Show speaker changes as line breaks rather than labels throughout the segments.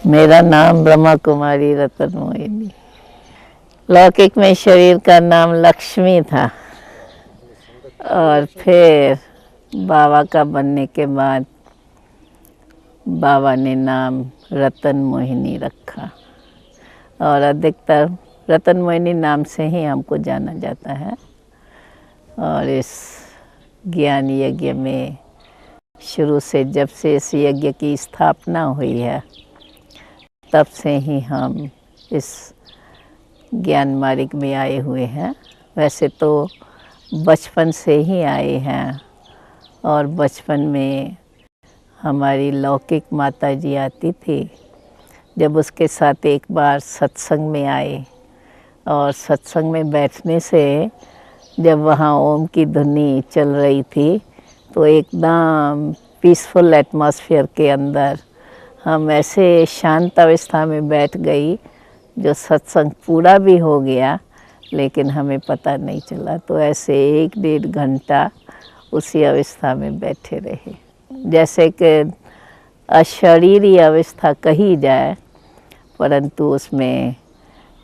मेरा नाम ब्रह्मा कुमारी रतन मोहिनी। लौकिक में शरीर का नाम लक्ष्मी था और फिर बाबा का बनने के बाद बाबा ने नाम रतन मोहिनी रखा और अधिकतर रतन मोहिनी नाम से ही हमको जाना जाता है। और इस ज्ञान यज्ञ में शुरू से जब से इस यज्ञ की स्थापना हुई है तब से ही हम इस ज्ञान मार्ग में आए हुए हैं। वैसे तो बचपन से ही आए हैं और बचपन में हमारी लौकिक माता जी आती थी। जब उसके साथ एक बार सत्संग में आए और सत्संग में बैठने से जब वहाँ ओम की धुनी चल रही थी तो एकदम पीसफुल एटमॉस्फेयर के अंदर हम ऐसे शांत अवस्था में बैठ गई जो सत्संग पूरा भी हो गया लेकिन हमें पता नहीं चला। तो ऐसे 1-1.5 घंटा उसी अवस्था में बैठे रहे, जैसे कि अशरीरी अवस्था कही जाए, परंतु उसमें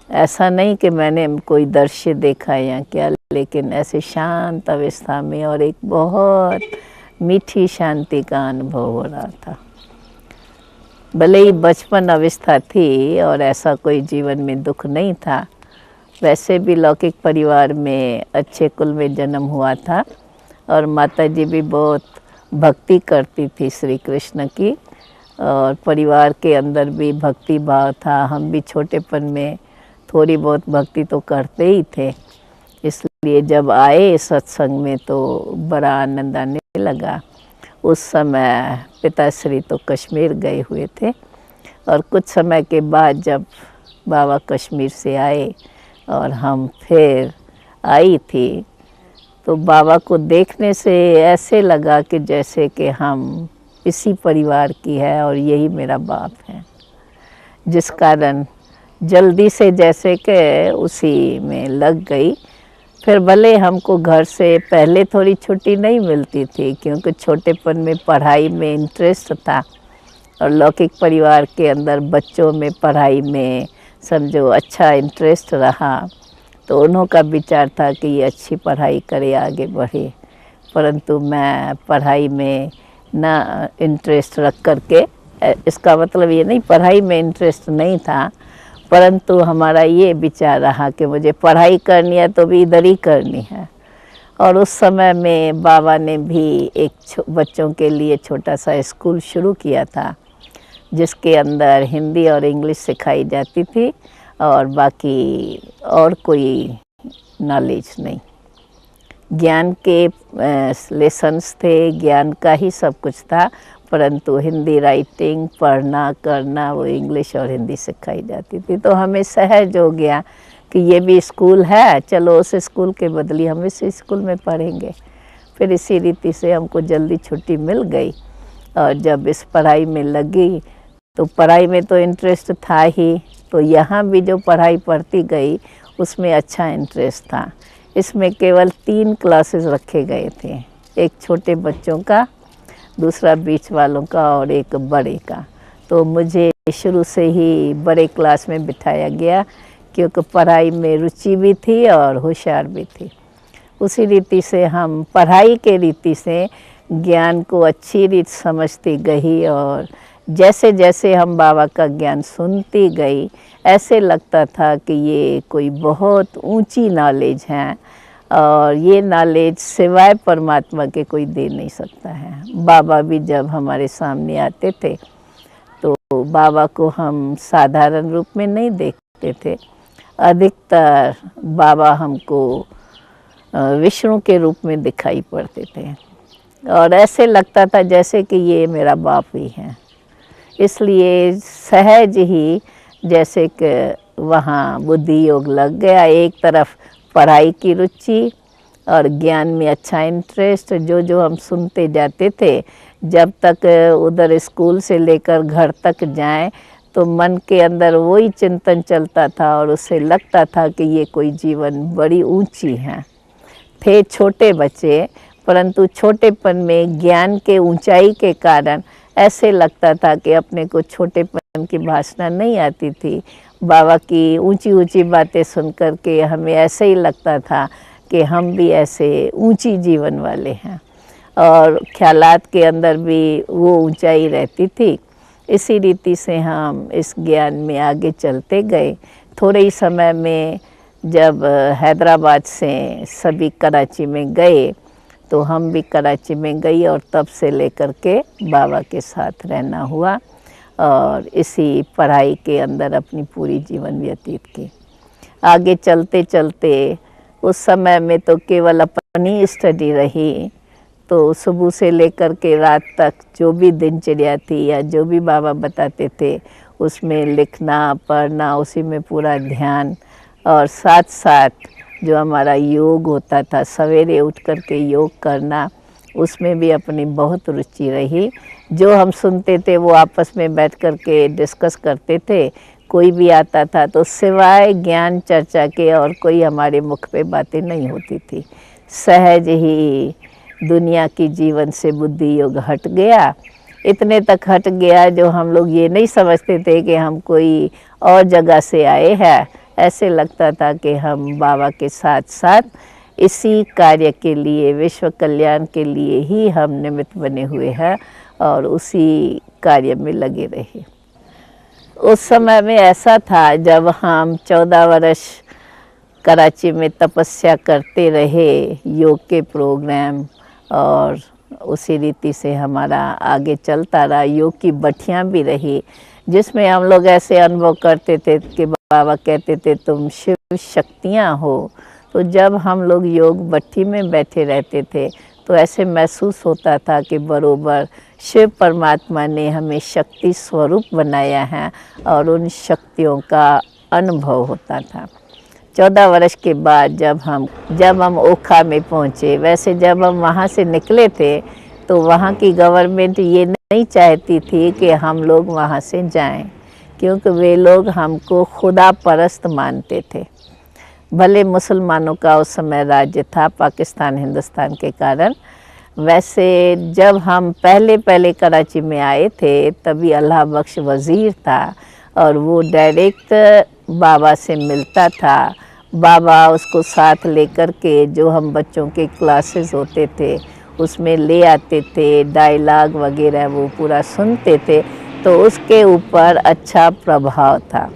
ऐसा नहीं कि मैंने कोई दृश्य देखा या क्या, लेकिन ऐसे शांत अवस्था में और एक बहुत मीठी शांति का अनुभव हो रहा था। भले ही बचपन अवस्था थी और ऐसा कोई जीवन में दुख नहीं था, वैसे भी लौकिक परिवार में अच्छे कुल में जन्म हुआ था और माता जी भी बहुत भक्ति करती थी श्री कृष्ण की और परिवार के अंदर भी भक्ति भाव था। हम भी छोटेपन में थोड़ी बहुत भक्ति तो करते ही थे, इसलिए जब आए सत्संग में तो बड़ा आनंद आने लगा। उस समय पिताश्री तो कश्मीर गए हुए थे और कुछ समय के बाद जब बाबा कश्मीर से आए और हम फिर आई थी तो बाबा को देखने से ऐसे लगा कि जैसे कि हम इसी परिवार की है और यही मेरा बाप है, जिस कारण जल्दी से जैसे कि उसी में लग गई। फिर भले हमको घर से पहले थोड़ी छुट्टी नहीं मिलती थी क्योंकि छोटेपन में पढ़ाई में इंटरेस्ट था और लौकिक परिवार के अंदर बच्चों में पढ़ाई में समझो अच्छा इंटरेस्ट रहा, तो उन्हों का विचार था कि ये अच्छी पढ़ाई करे, आगे बढ़े। परंतु मैं पढ़ाई में ना इंटरेस्ट रख करके, इसका मतलब ये नहीं पढ़ाई में इंटरेस्ट नहीं था, परंतु हमारा ये विचार रहा कि मुझे पढ़ाई करनी है तो भी इधर ही करनी है। और उस समय में बाबा ने भी एक बच्चों के लिए छोटा सा स्कूल शुरू किया था जिसके अंदर हिंदी और इंग्लिश सिखाई जाती थी और बाकी और कोई नॉलेज नहीं। ज्ञान के लेसन्स थे, ज्ञान का ही सब कुछ था, परंतु हिंदी राइटिंग पढ़ना करना वो इंग्लिश और हिंदी सिखाई जाती थी। तो हमें सहज हो गया कि ये भी स्कूल है, चलो उस स्कूल के बदले हम इस स्कूल में पढ़ेंगे। फिर इसी रीति से हमको जल्दी छुट्टी मिल गई और जब इस पढ़ाई में लगी तो पढ़ाई में तो इंटरेस्ट था ही, तो यहाँ भी जो पढ़ाई पढ़ती गई उसमें अच्छा इंटरेस्ट था। इसमें केवल 3 क्लासेस रखे गए थे, एक छोटे बच्चों का, दूसरा बीच वालों का और एक बड़े का। तो मुझे शुरू से ही बड़े क्लास में बिठाया गया क्योंकि पढ़ाई में रुचि भी थी और होशियार भी थी। उसी रीति से हम पढ़ाई के रीति से ज्ञान को अच्छी रीत समझती गई और जैसे जैसे हम बाबा का ज्ञान सुनती गई ऐसे लगता था कि ये कोई बहुत ऊंची नॉलेज है और ये नॉलेज सिवाय परमात्मा के कोई दे नहीं सकता है। बाबा भी जब हमारे सामने आते थे तो बाबा को हम साधारण रूप में नहीं देखते थे, अधिकतर बाबा हमको विष्णु के रूप में दिखाई पड़ते थे और ऐसे लगता था जैसे कि ये मेरा बाप ही है। इसलिए सहज ही जैसे कि वहाँ बुद्धि योग लग गया, एक तरफ पढ़ाई की रुचि और ज्ञान में अच्छा इंटरेस्ट। जो जो हम सुनते जाते थे, जब तक उधर स्कूल से लेकर घर तक जाएं तो मन के अंदर वही चिंतन चलता था और उससे लगता था कि ये कोई जीवन बड़ी ऊंची है। थे छोटे बच्चे, परंतु छोटेपन में ज्ञान के ऊंचाई के कारण ऐसे लगता था कि अपने को छोटेपन की भाषा नहीं आती थी। बाबा की ऊंची ऊंची बातें सुन कर के हमें ऐसे ही लगता था कि हम भी ऐसे ऊंची जीवन वाले हैं, और ख्यालात के अंदर भी वो ऊंचाई रहती थी। इसी रीति से हम इस ज्ञान में आगे चलते गए। थोड़े ही समय में जब हैदराबाद से सभी कराची में गए, तो हम भी कराची में गई और तब से लेकर के बाबा के साथ रहना हुआ और इसी पढ़ाई के अंदर अपनी पूरी जीवन व्यतीत की। आगे चलते चलते उस समय में तो केवल अपनी स्टडी रही, तो सुबह से लेकर के रात तक जो भी दिनचर्या थी या जो भी बाबा बताते थे उसमें लिखना पढ़ना, उसी में पूरा ध्यान, और साथ साथ जो हमारा योग होता था सवेरे उठ कर के योग करना, उसमें भी अपनी बहुत रुचि रही। जो हम सुनते थे वो आपस में बैठ कर के डिस्कस करते थे। कोई भी आता था तो सिवाय ज्ञान चर्चा के और कोई हमारे मुख पे बातें नहीं होती थी। सहज ही दुनिया की जीवन से बुद्धि योग हट गया। इतने तक हट गया जो हम लोग ये नहीं समझते थे कि हम कोई और जगह से आए हैं। ऐसे लगता था कि हम बाबा के साथ साथ इसी कार्य के लिए, विश्व कल्याण के लिए ही हम निमित्त बने हुए हैं और उसी कार्य में लगे रहे। उस समय में ऐसा था जब हम 14 वर्ष कराची में तपस्या करते रहे, योग के प्रोग्राम, और उसी रीति से हमारा आगे चलता रहा। योग की भट्टियाँ भी रही जिसमें हम लोग ऐसे अनुभव करते थे कि बाबा कहते थे तुम शिव शक्तियाँ हो। तो जब हम लोग योग भट्टी में बैठे रहते थे तो ऐसे महसूस होता था कि बरोबर शिव परमात्मा ने हमें शक्ति स्वरूप बनाया है और उन शक्तियों का अनुभव होता था। 14 वर्ष के बाद जब हम ओखा में पहुँचे, वैसे जब हम वहाँ से निकले थे तो वहाँ की गवर्नमेंट ये नहीं चाहती थी कि हम लोग वहाँ से जाएं, क्योंकि वे लोग हमको खुदा परस्त मानते थे। भले मुसलमानों का उस समय राज्य था पाकिस्तान हिंदुस्तान के कारण। वैसे जब हम पहले कराची में आए थे तभी अल्लाह बख्श वज़ीर था और वो डायरेक्ट बाबा से मिलता था। बाबा उसको साथ लेकर के जो हम बच्चों के क्लासेस होते थे उसमें ले आते थे, डायलॉग वगैरह वो पूरा सुनते थे, तो उसके ऊपर अच्छा प्रभाव था।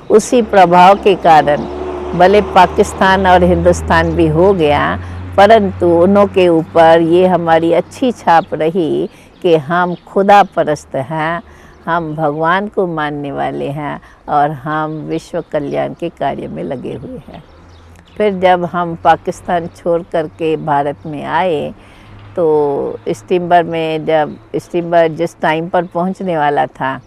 उसी प्रभाव के कारण भले पाकिस्तान और हिंदुस्तान भी हो गया, परंतु उन्हों के ऊपर ये हमारी अच्छी छाप रही कि हम खुदा परस्त हैं, हम भगवान को मानने वाले हैं और हम विश्व कल्याण के कार्य में लगे हुए हैं। फिर जब हम पाकिस्तान छोड़ करके भारत में आए तो स्टीमर में, जब स्टीमर जिस टाइम पर पहुंचने वाला था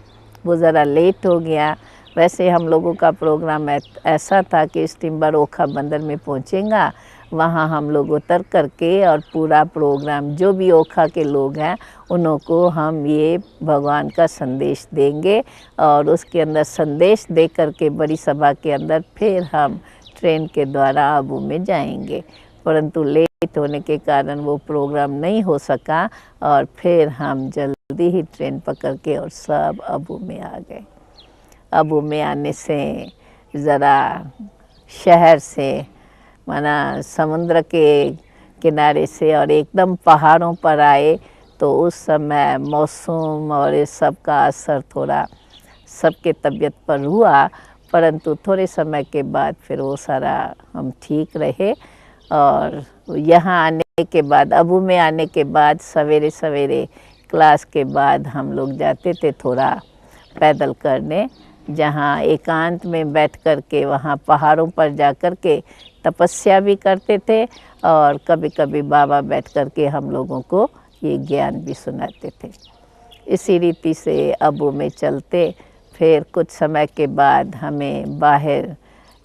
वो ज़रा लेट हो गया। वैसे हम लोगों का प्रोग्राम ऐसा था कि स्टीमर ओखा बंदर में पहुंचेगा, वहाँ हम लोग उतर करके और पूरा प्रोग्राम जो भी ओखा के लोग हैं उन्हों को हम ये भगवान का संदेश देंगे और उसके अंदर संदेश दे करके बड़ी सभा के अंदर फिर हम ट्रेन के द्वारा आबू में जाएंगे। परंतु लेट होने के कारण वो प्रोग्राम नहीं हो सका और फिर हम जल्दी ही ट्रेन पकड़ के और सब आबू में आ गए। आबू में आने से ज़रा शहर से, माना समुद्र के किनारे से और एकदम पहाड़ों पर आए, तो उस समय मौसम और इस सब का असर थोड़ा सबके तबीयत पर हुआ, परंतु थोड़े समय के बाद फिर वो सारा हम ठीक रहे। और यहाँ आने के बाद, आबू में आने के बाद सवेरे सवेरे क्लास के बाद हम लोग जाते थे थोड़ा पैदल करने, जहाँ एकांत में बैठ कर के वहाँ पहाड़ों पर जा कर के तपस्या भी करते थे और कभी कभी बाबा बैठ कर के हम लोगों को ये ज्ञान भी सुनाते थे। इसी रीति से आबू में चलते फिर कुछ समय के बाद हमें बाहर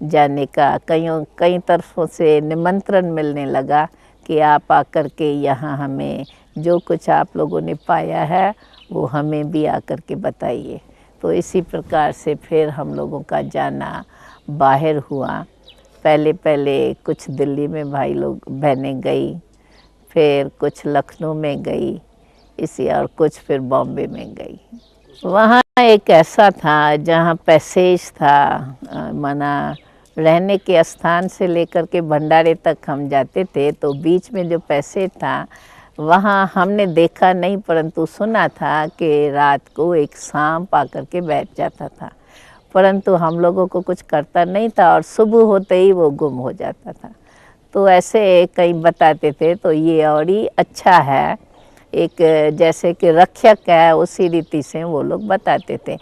जाने का कई तरफों से निमंत्रण मिलने लगा कि आप आकर के यहाँ हमें जो कुछ आप लोगों ने पाया है वो हमें भी आकर के बताइए। तो इसी प्रकार से फिर हम लोगों का जाना बाहर हुआ। पहले कुछ दिल्ली में भाई लोग बहनें गई, फिर कुछ लखनऊ में गई, इसी और कुछ फिर बॉम्बे में गई। वहाँ एक ऐसा था जहाँ पैसेज था, माना रहने के स्थान से लेकर के भंडारे तक हम जाते थे, तो बीच में जो पैसेज था वहाँ हमने देखा नहीं परंतु सुना था कि रात को एक सांप आकर के बैठ जाता था, परंतु हम लोगों को कुछ करता नहीं था और सुबह होते ही वो गुम हो जाता था। तो ऐसे कहीं बताते थे, तो ये और ही अच्छा है, एक जैसे कि रक्षक है उसी रीति से वो लोग बताते थे।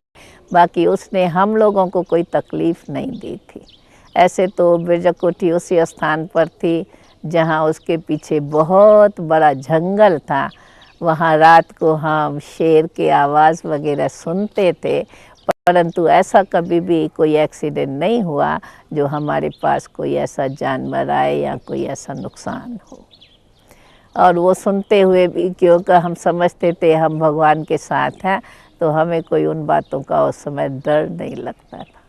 बाकी उसने हम लोगों को कोई तकलीफ़ नहीं दी थी। ऐसे तो बिरजा कोठी उसी स्थान पर थी जहाँ उसके पीछे बहुत बड़ा जंगल था। वहाँ रात को हम शेर की आवाज़ वगैरह सुनते थे, परंतु ऐसा कभी भी कोई एक्सीडेंट नहीं हुआ जो हमारे पास कोई ऐसा जानवर आए या कोई ऐसा नुकसान हो। और वो सुनते हुए भी, क्योंकि हम समझते थे हम भगवान के साथ हैं, तो हमें कोई उन बातों का उस समय डर नहीं लगता था।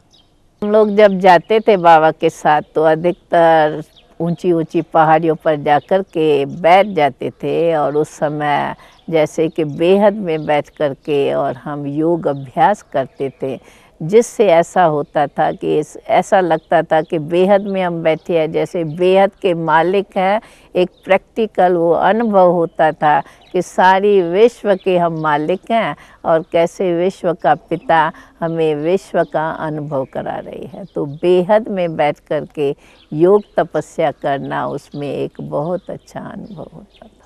हम लोग जब जाते थे बाबा के साथ तो अधिकतर ऊंची ऊंची पहाड़ियों पर जाकर के बैठ जाते थे, और उस समय जैसे कि बेहद में बैठ कर के और हम योग अभ्यास करते थे, जिससे ऐसा होता था कि ऐसा लगता था कि बेहद में हम बैठे हैं, जैसे बेहद के मालिक हैं। एक प्रैक्टिकल वो अनुभव होता था कि सारी विश्व के हम मालिक हैं और कैसे विश्व का पिता हमें विश्व का अनुभव करा रही है। तो बेहद में बैठ कर के योग तपस्या करना, उसमें एक बहुत अच्छा अनुभव होता था।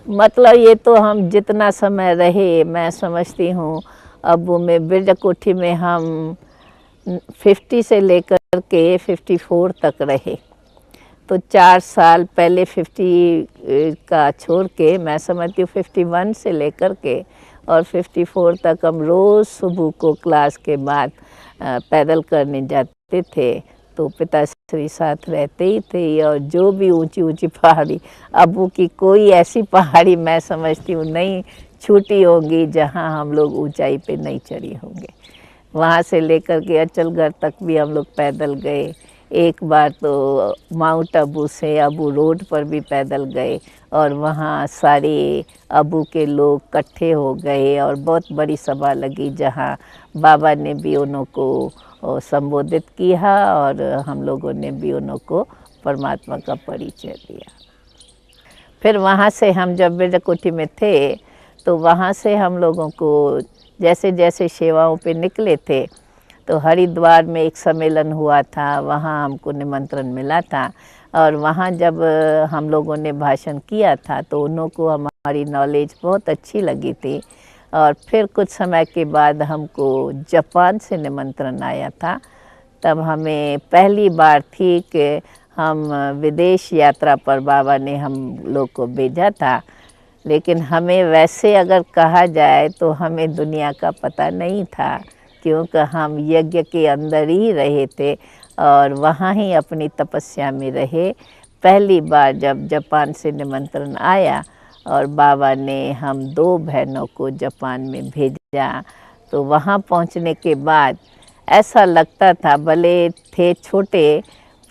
मतलब ये तो हम जितना समय रहे, मैं समझती हूँ अब में बिरजा कोठी में हम 50 से लेकर के 54 तक रहे। तो 4 साल पहले 50 का छोड़ के मैं समझती हूँ 51 से लेकर के और 54 तक हम रोज़ सुबह को क्लास के बाद पैदल करने जाते थे। तो पिताश्री साथ रहते ही थे, और जो भी ऊंची ऊंची पहाड़ी, अबू की कोई ऐसी पहाड़ी मैं समझती हूँ नहीं छूटी होगी जहाँ हम लोग ऊंचाई पे नहीं चढ़ी होंगे। वहाँ से लेकर के अचलगढ़ तक भी हम लोग पैदल गए। एक बार तो माउंट आबू से आबू रोड पर भी पैदल गए, और वहाँ सारे आबू के लोग इकट्ठे हो गए और बहुत बड़ी सभा लगी जहाँ बाबा ने भी उन्हों को संबोधित किया और हम लोगों ने भी उन्हों को परमात्मा का परिचय दिया। फिर वहाँ से हम जब बिरजा कोठी में थे तो वहाँ से हम लोगों को जैसे जैसे सेवाओं पे निकले थे, तो हरिद्वार में एक सम्मेलन हुआ था, वहाँ हमको निमंत्रण मिला था। और वहाँ जब हम लोगों ने भाषण किया था तो उन्हों को हमारी नॉलेज बहुत अच्छी लगी थी। और फिर कुछ समय के बाद हमको जापान से निमंत्रण आया था। तब हमें पहली बार थी कि हम विदेश यात्रा पर बाबा ने हम लोग को भेजा था, लेकिन हमें वैसे अगर कहा जाए तो हमें दुनिया का पता नहीं था, क्योंकि हम यज्ञ के अंदर ही रहे थे और वहाँ ही अपनी तपस्या में रहे। पहली बार जब जापान से निमंत्रण आया और बाबा ने हम 2 बहनों को जापान में भेजा, तो वहाँ पहुँचने के बाद ऐसा लगता था, भले थे छोटे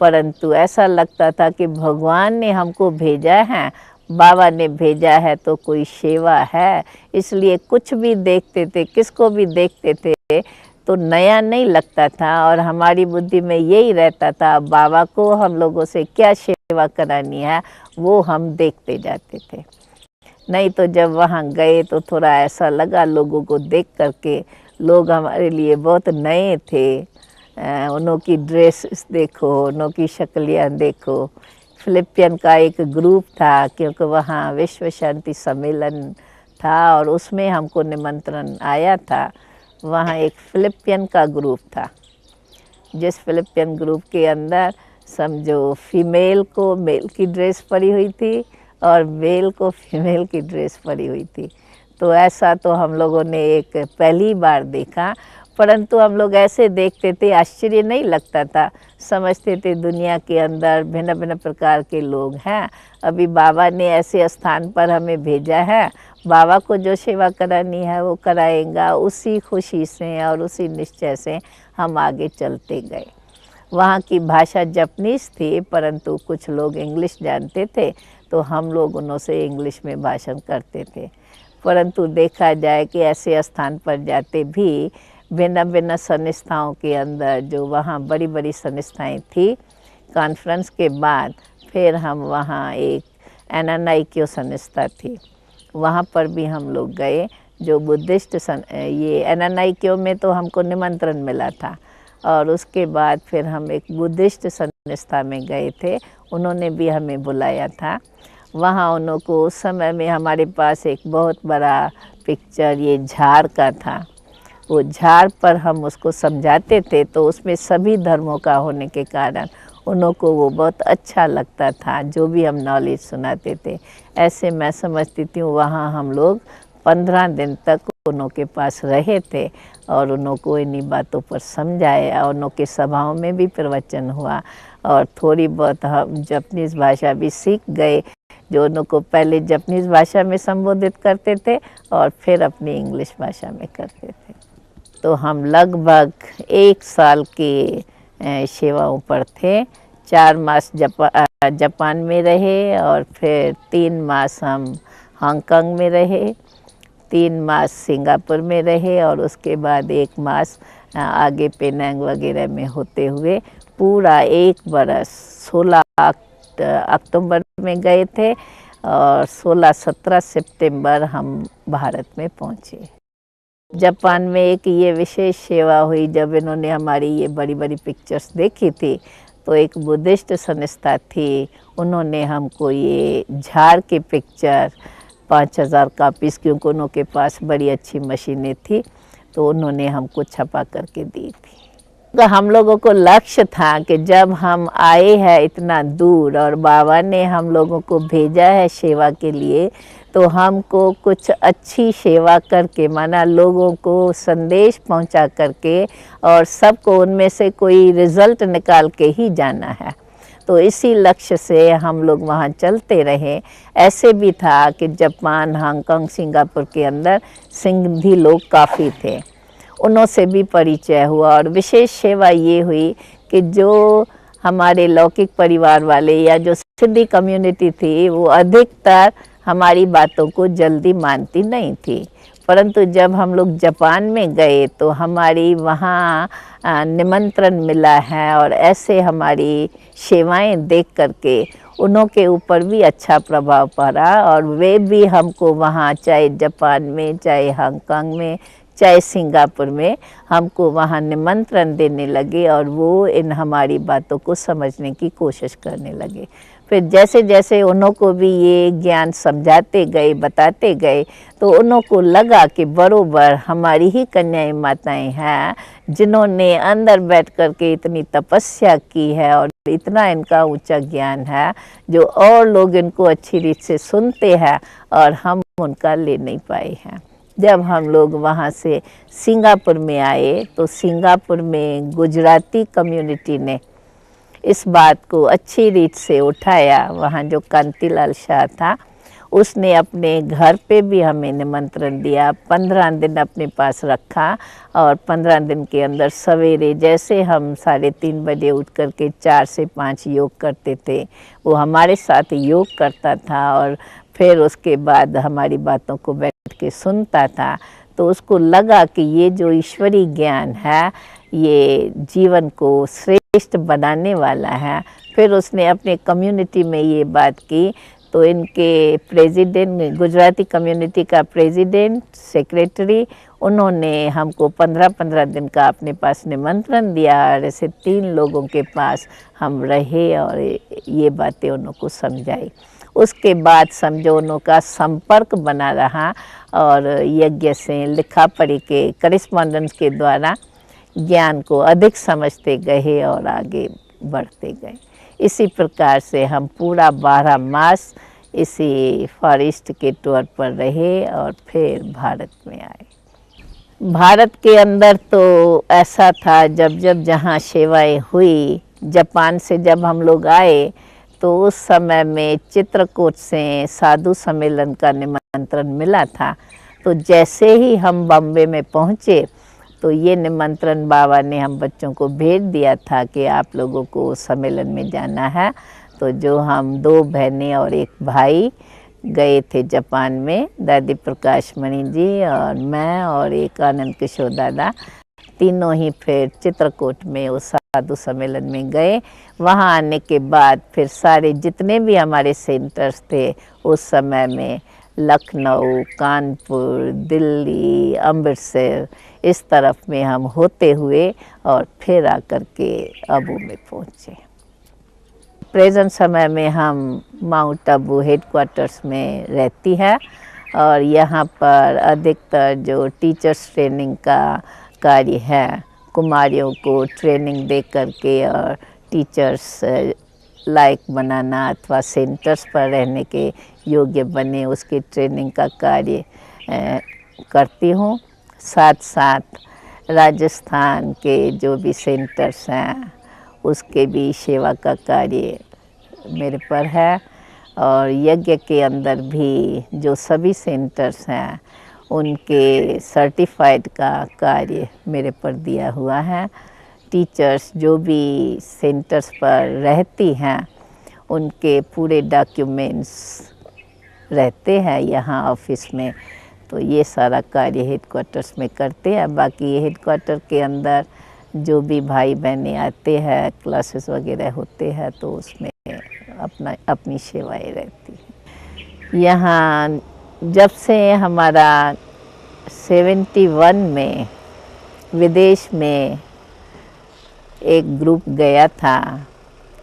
परंतु ऐसा लगता था कि भगवान ने हमको भेजा है, बाबा ने भेजा है तो कोई सेवा है। इसलिए कुछ भी देखते थे, किसको भी देखते थे तो नया नहीं लगता था, और हमारी बुद्धि में यही रहता था बाबा को हम लोगों से क्या सेवा करानी है वो हम देखते जाते थे। नहीं तो जब वहाँ गए तो थोड़ा ऐसा लगा लोगों को देख करके, लोग हमारे लिए बहुत नए थे। उन्हों की ड्रेस देखो, उन्हों की शक्लियाँ देखो। फिलिपियन का एक ग्रुप था, क्योंकि वहाँ विश्व शांति सम्मेलन था और उसमें हमको निमंत्रण आया था। वहाँ एक फिलिपियन का ग्रुप था, जिस फिलिपियन ग्रुप के अंदर समझो फीमेल को मेल की ड्रेस पड़ी हुई थी और मेल को फीमेल की ड्रेस पड़ी हुई थी। तो ऐसा तो हम लोगों ने एक पहली बार देखा, परंतु हम लोग ऐसे देखते थे, आश्चर्य नहीं लगता था, समझते थे दुनिया के अंदर भिन्न भिन्न प्रकार के लोग हैं। अभी बाबा ने ऐसे स्थान पर हमें भेजा है, बाबा को जो सेवा करानी है वो कराएगा। उसी खुशी से और उसी निश्चय से हम आगे चलते गए। वहाँ की भाषा जापानीज थी, परंतु कुछ लोग इंग्लिश जानते थे, तो हम लोग उन्हों से इंग्लिश में भाषण करते थे। परंतु देखा जाए कि ऐसे स्थान पर जाते भी भिन्न भिन्न संस्थाओं के अंदर, जो वहाँ बड़ी बड़ी संस्थाएं थी, कॉन्फ्रेंस के बाद फिर हम वहाँ एक एनानाइक्यो संस्था थी, वहाँ पर भी हम लोग गए, जो बुद्धिस्ट ये एनानाइक्यो में तो हमको निमंत्रण मिला था, और उसके बाद फिर हम एक बुद्धिस्ट संस्था में गए थे, उन्होंने भी हमें बुलाया था। वहाँ उन्हों को उस समय में हमारे पास एक बहुत बड़ा पिक्चर ये झाड़ का था, वो झाड़ पर हम उसको समझाते थे, तो उसमें सभी धर्मों का होने के कारण उन्हों को वो बहुत अच्छा लगता था, जो भी हम नॉलेज सुनाते थे। ऐसे मैं समझती थी वहाँ हम लोग 15 दिन तक उन्हों के पास रहे थे और उन्हों को इन्हीं बातों पर समझाया। उन्हों के सभाओं में भी प्रवचन हुआ और थोड़ी बहुत हम जापानीज़ भाषा भी सीख गए, जो उन्हों को पहले जापानीज़ भाषा में संबोधित करते थे और फिर अपनी इंग्लिश भाषा में करते थे। तो हम लगभग 1 साल की सेवाओं पर थे। 4 मास जापान में रहे और फिर 3 मास हम हांगकांग में रहे, 3 मास सिंगापुर में रहे और उसके बाद 1 मास आगे पेनांग वगैरह में होते हुए पूरा 1 बरस 16 अक्टूबर में गए थे और 16-17 सितंबर हम भारत में पहुँचे। जापान में एक ये विशेष सेवा हुई, जब इन्होंने हमारी ये बड़ी बड़ी पिक्चर्स देखी थी, तो एक बुद्धिस्ट संस्था थी, उन्होंने हमको ये झाड़ के पिक्चर 5000 कापीस, क्योंकि उनके पास बड़ी अच्छी मशीनें थी, तो उन्होंने हमको छपा करके दी थी। तो हम लोगों को लक्ष्य था कि जब हम आए हैं इतना दूर और बाबा ने हम लोगों को भेजा है सेवा के लिए, तो हमको कुछ अच्छी सेवा करके, माना लोगों को संदेश पहुंचा करके और सबको उनमें से कोई रिज़ल्ट निकाल के ही जाना है। तो इसी लक्ष्य से हम लोग वहाँ चलते रहे। ऐसे भी था कि जापान, हांगकांग, सिंगापुर के अंदर सिंधी लोग काफ़ी थे, उनों से भी परिचय हुआ। और विशेष सेवा ये हुई कि जो हमारे लौकिक परिवार वाले या जो सिंधी कम्युनिटी थी, वो अधिकतर हमारी बातों को जल्दी मानती नहीं थी, परंतु जब हम लोग जापान में गए तो हमारी वहाँ निमंत्रण मिला है और ऐसे हमारी सेवाएं देख करके उन्हों के ऊपर भी अच्छा प्रभाव पड़ा और वे भी हमको वहाँ, चाहे जापान में, चाहे हांगकांग में, चाहे सिंगापुर में, हमको वहाँ निमंत्रण देने लगे और वो इन हमारी बातों को समझने की कोशिश करने लगे। फिर जैसे जैसे उन्हों को भी ये ज्ञान समझाते गए, बताते गए, तो उन्हों को लगा कि बरोबर हमारी ही कन्याएं माताएं हैं, जिन्होंने अंदर बैठ कर के इतनी तपस्या की है और इतना इनका ऊंचा ज्ञान है, जो और लोग इनको अच्छी रीत से सुनते हैं और हम उनका ले नहीं पाए हैं। जब हम लोग वहाँ से सिंगापुर में आए, तो सिंगापुर में गुजराती कम्युनिटी ने इस बात को अच्छी रीत से उठाया। वहाँ जो कांतिलाल शाह था, उसने अपने घर पे भी हमें निमंत्रण दिया, 15 दिन अपने पास रखा और 15 दिन के अंदर सवेरे जैसे हम 3:30 बजे उठ कर के 4 से 5 योग करते थे, वो हमारे साथ योग करता था और फिर उसके बाद हमारी बातों को बैठ के सुनता था। तो उसको लगा कि ये जो ईश्वरीय ज्ञान है, ये जीवन को श्रेष्ठ बनाने वाला है। फिर उसने अपने कम्युनिटी में ये बात की, तो इनके प्रेसिडेंट, गुजराती कम्युनिटी का प्रेसिडेंट, सेक्रेटरी, उन्होंने हमको 15-15 दिन का अपने पास निमंत्रण दिया और ऐसे 3 लोगों के पास हम रहे और ये बातें उनको समझाई। उसके बाद समझो उनका संपर्क बना रहा और यज्ञ से, लिखा पढ़ी के, करिस्पॉन्डेंस के द्वारा ज्ञान को अधिक समझते गए और आगे बढ़ते गए। इसी प्रकार से हम पूरा 12 मास इसी फॉरेस्ट के टूर पर रहे और फिर भारत में आए। भारत के अंदर तो ऐसा था, जब जब जहाँ सेवाएं हुई, जापान से जब हम लोग आए तो उस समय में चित्रकूट से साधु सम्मेलन का निमंत्रण मिला था। तो जैसे ही हम बॉम्बे में पहुँचे, तो ये निमंत्रण बाबा ने हम बच्चों को भेज दिया था कि आप लोगों को सम्मेलन में जाना है। तो जो हम 2 बहनें और 1 भाई, गए थे जापान में, दादी प्रकाश मणि जी और मैं और एक आनंद किशोर दादा, तीनों ही फिर चित्रकूट में उस साधु सम्मेलन में गए। वहाँ आने के बाद फिर सारे जितने भी हमारे सेंटर्स थे उस समय में, लखनऊ, कानपुर, दिल्ली, अमृतसर, इस तरफ में हम होते हुए और फिर आकर के अबू में पहुँचे। प्रेजेंट समय में हम माउंट आबू हेडक्वार्टर्स में रहती है और यहाँ पर अधिकतर जो टीचर्स ट्रेनिंग का कार्य है, कुमारियों को ट्रेनिंग दे करके और टीचर्स लायक बनाना अथवा सेंटर्स पर रहने के योग्य बने, उसकी ट्रेनिंग का कार्य करती हूँ। साथ साथ राजस्थान के जो भी सेंटर्स हैं उसके भी सेवा का कार्य मेरे पर है और यज्ञ के अंदर भी जो सभी सेंटर्स हैं उनके सर्टिफाइड का कार्य मेरे पर दिया हुआ है। टीचर्स जो भी सेंटर्स पर रहती हैं उनके पूरे डॉक्यूमेंट्स रहते हैं यहाँ ऑफिस में, तो ये सारा कार्य हेडक्वार्टर्स में करते हैं। बाकी हेडक्वार्टर के अंदर जो भी भाई बहनें आते हैं, क्लासेस वगैरह होते हैं, तो उसमें अपनी सेवाएं रहती हैं। यहाँ जब से हमारा 71 में विदेश में एक ग्रुप गया था,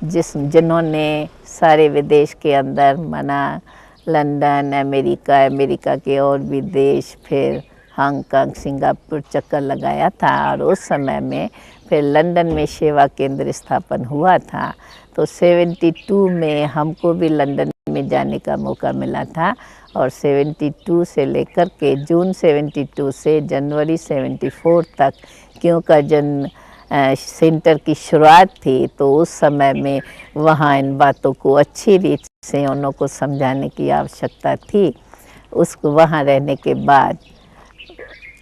जिन्होंने सारे विदेश के अंदर मना, लंदन, अमेरिका के और भी देश, फिर हांगकांग, सिंगापुर चक्कर लगाया था। और उस समय में फिर लंदन में सेवा केंद्र स्थापन हुआ था, तो 72 में हमको भी लंदन में जाने का मौका मिला था। और 72 से लेकर के जून 72 से जनवरी 74 तक, क्योंकि जन सेंटर की शुरुआत थी, तो उस समय में वहाँ इन बातों को अच्छी रीत से उन्हों को समझाने की आवश्यकता थी। उसको वहाँ रहने के बाद,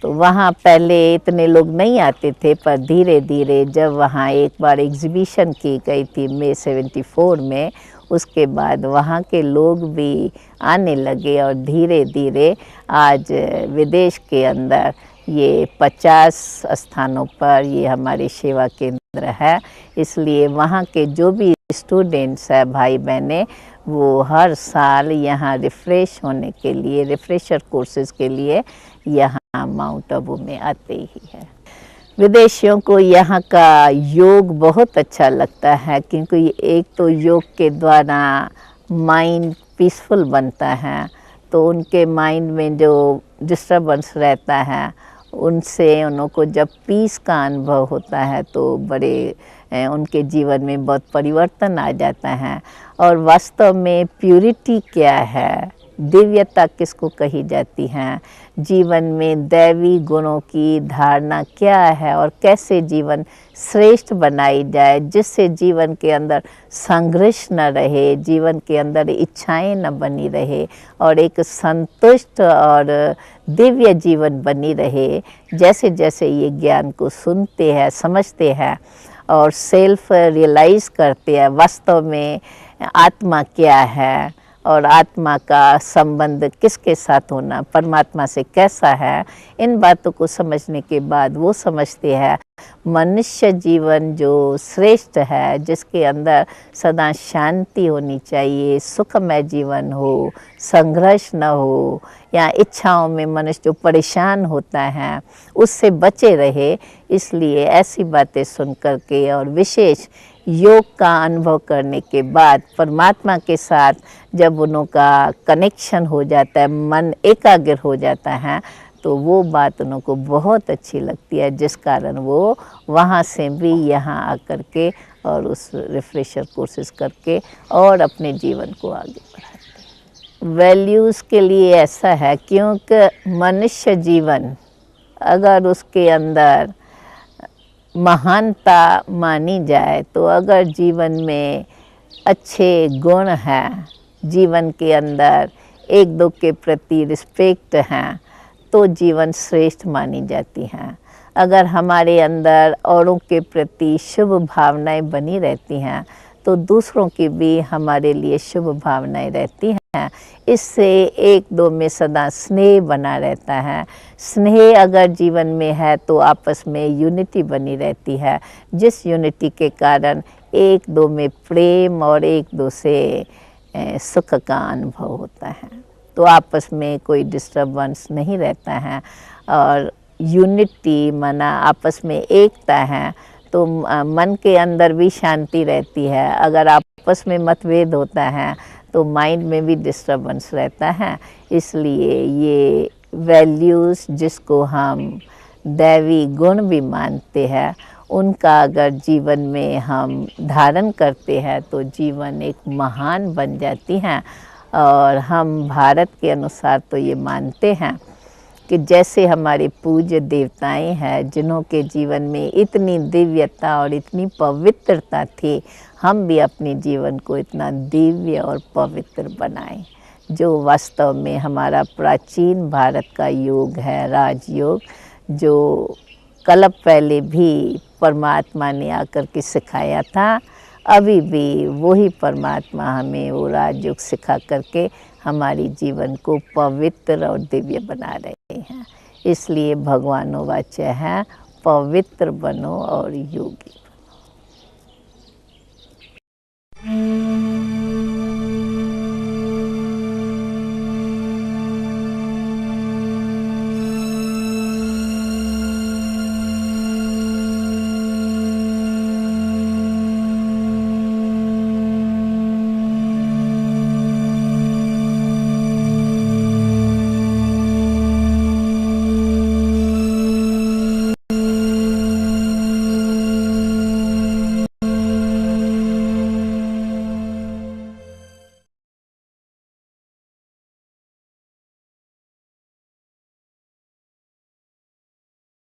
तो वहाँ पहले इतने लोग नहीं आते थे, पर धीरे धीरे जब वहाँ एक बार एग्जीबिशन की गई थी मई 74 में, उसके बाद वहाँ के लोग भी आने लगे और धीरे धीरे आज विदेश के अंदर ये 50 स्थानों पर ये हमारे सेवा केंद्र है। इसलिए वहाँ के जो भी स्टूडेंट्स हैं, भाई बहनें, वो हर साल यहाँ रिफ़्रेश होने के लिए, रिफ़्रेशर कोर्सेज़ के लिए यहाँ माउंट आबू में आते ही हैं। विदेशियों को यहाँ का योग बहुत अच्छा लगता है, क्योंकि एक तो योग के द्वारा माइंड पीसफुल बनता है, तो उनके माइंड में जो डिस्टर्बेंस रहता है उनसे उनको जब पीस का अनुभव होता है तो बड़े उनके जीवन में बहुत परिवर्तन आ जाता है। और वास्तव में प्यूरिटी क्या है, दिव्यता किसको कही जाती है, जीवन में दैवी गुणों की धारणा क्या है और कैसे जीवन श्रेष्ठ बनाई जाए, जिससे जीवन के अंदर संघर्ष न रहे, जीवन के अंदर इच्छाएं न बनी रहे और एक संतुष्ट और दिव्य जीवन बनी रहे। जैसे जैसे ये ज्ञान को सुनते हैं, समझते हैं और सेल्फ रियलाइज़ करते हैं वास्तव में आत्मा क्या है और आत्मा का संबंध किसके साथ होना, परमात्मा से कैसा है, इन बातों को समझने के बाद वो समझते हैं मनुष्य जीवन जो श्रेष्ठ है, जिसके अंदर सदा शांति होनी चाहिए, सुखमय जीवन हो, संघर्ष न हो, या इच्छाओं में मनुष्य जो परेशान होता है उससे बचे रहे। इसलिए ऐसी बातें सुन करके और विशेष योग का अनुभव करने के बाद परमात्मा के साथ जब उनका कनेक्शन हो जाता है, मन एकाग्र हो जाता है, तो वो बात उनको बहुत अच्छी लगती है, जिस कारण वो वहाँ से भी यहाँ आकर के और उस रिफ्रेशर कोर्सेज करके और अपने जीवन को आगे बढ़ाते हैं। वैल्यूज़ के लिए ऐसा है, क्योंकि मनुष्य जीवन अगर उसके अंदर महानता मानी जाए, तो अगर जीवन में अच्छे गुण हैं, जीवन के अंदर एक दो के प्रति रिस्पेक्ट हैं, तो जीवन श्रेष्ठ मानी जाती हैं। अगर हमारे अंदर औरों के प्रति शुभ भावनाएं बनी रहती हैं, तो दूसरों की भी हमारे लिए शुभ भावनाएं रहती हैं। हैं, इससे एक दो में सदा स्नेह बना रहता है। स्नेह अगर जीवन में है तो आपस में यूनिटी बनी रहती है, जिस यूनिटी के कारण एक दो में प्रेम और एक दो से सुख का अनुभव होता है। तो आपस में कोई डिस्टर्बेंस नहीं रहता है और यूनिटी माना आपस में एकता है तो मन के अंदर भी शांति रहती है। अगर आपस में मतभेद होता है तो माइंड में भी डिस्टर्बेंस रहता है। इसलिए ये वैल्यूज़ जिसको हम दैवी गुण भी मानते हैं, उनका अगर जीवन में हम धारण करते हैं तो जीवन एक महान बन जाती हैं। और हम भारत के अनुसार तो ये मानते हैं कि जैसे हमारे पूज्य देवताएं हैं जिन्हों के जीवन में इतनी दिव्यता और इतनी पवित्रता थी, हम भी अपने जीवन को इतना दिव्य और पवित्र बनाएं, जो वास्तव में हमारा प्राचीन भारत का योग है, राजयोग, जो कल्प पहले भी परमात्मा ने आकर के सिखाया था। अभी भी वही परमात्मा हमें वो राजयोग सिखा करके हमारी जीवन को पवित्र और दिव्य बना रहे हैं। इसलिए भगवानों वाच्य है, पवित्र बनो और योगी।